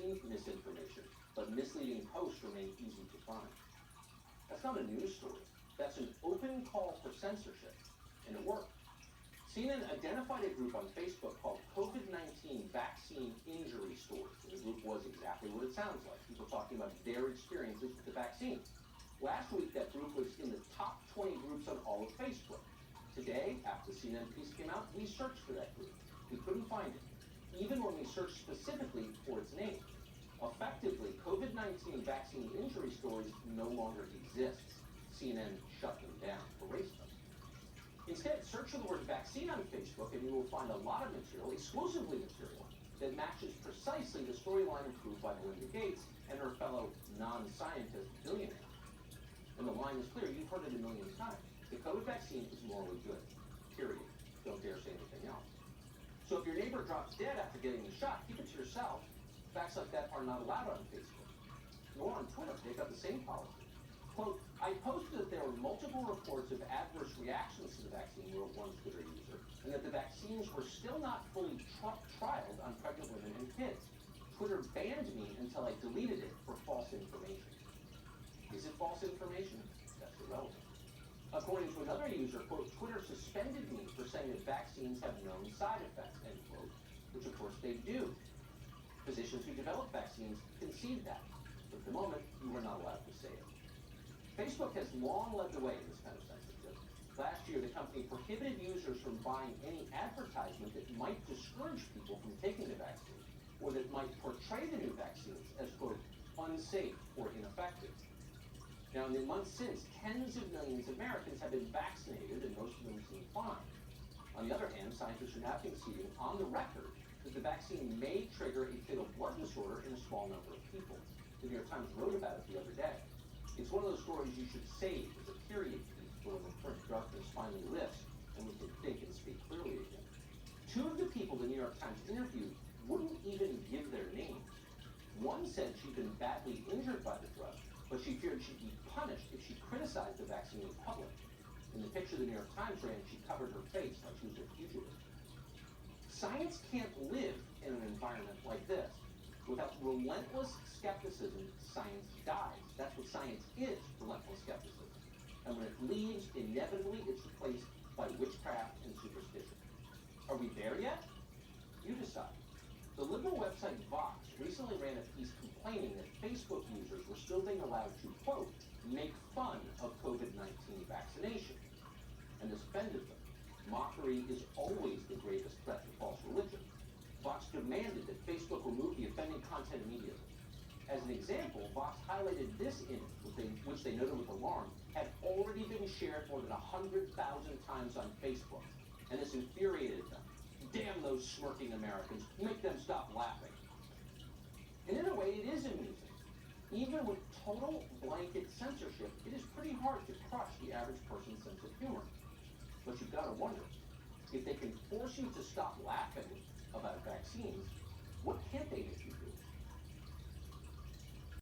vaccine misinformation, but misleading posts remain easy to find. That's not a news story. That's an open call for censorship, and it worked. CNN identified a group on Facebook called COVID-19 Vaccine Injury Stories. And the group was exactly what it sounds like. People talking about their experiences with the vaccine. Last week, that group was in the top 20 groups on all of Facebook. Today, after the CNN piece came out, we searched for that group. We couldn't find it, even when we searched specifically for its name. Effectively, COVID-19 vaccine injury stories no longer exist. CNN shut them down, erased them. Instead, search for the word vaccine on Facebook and you will find a lot of material, exclusively material, that matches precisely the storyline approved by Melinda Gates and her fellow non-scientist billionaire. And the line is clear, you've heard it a million times. The COVID vaccine is morally good, period. Don't dare say anything else. So if your neighbor drops dead after getting the shot, keep it to yourself. Facts like that are not allowed on Facebook, nor on Twitter. They've got the same policy. Quote, I posted that there were multiple reports of adverse reactions to the vaccine, wrote one Twitter user, and that the vaccines were still not fully trialed on pregnant women and kids. Twitter banned me until I deleted it for false information. Is it false information? That's irrelevant. According to another user, quote, Twitter suspended me for saying that vaccines have known side effects, end quote, which of course they do. Physicians who develop vaccines concede that, but at the moment, you are not allowed to say it. Facebook has long led the way in this kind of censorship. Last year, the company prohibited users from buying any advertisement that might discourage people from taking the vaccine, or that might portray the new vaccines as, quote, unsafe or ineffective. Now, in the months since, tens of millions of Americans have been vaccinated, and most of them seem fine. On the other hand, scientists are now conceding on the record that the vaccine may trigger a fatal blood disorder in a small number of people. The New York Times wrote about it the other day. It's one of those stories you should save as a period piece for when the current darkness finally lifts and we can think and speak clearly again. Two of the people the New York Times interviewed wouldn't even give their names. One said she'd been badly injured by the drug, but she feared she'd be punished if she criticized the vaccine in public. In the picture the New York Times ran, she covered her face like she was a fugitive. Science can't live in an environment like this. Without relentless skepticism, science dies. That's what science is, relentless skepticism. And when it leaves, inevitably it's replaced by witchcraft and superstition. Are we there yet? You decide. The liberal website Vox recently ran a piece complaining that Facebook users were still being allowed to, quote, make fun of COVID-19 vaccination, and this offended them. Mockery is always the greatest threat to false religion. Vox demanded that Facebook remove the offending content immediately. As an example, Vox highlighted this image, which they noted with alarm, had already been shared more than 100,000 times on Facebook, and this infuriated them. Damn those smirking Americans, make them stop laughing. And in a way, it is amusing. Even with total blanket censorship, it is pretty hard to crush the average person's sense of humor. But you've got to wonder, if they can force you to stop laughing about vaccines, what can't they do?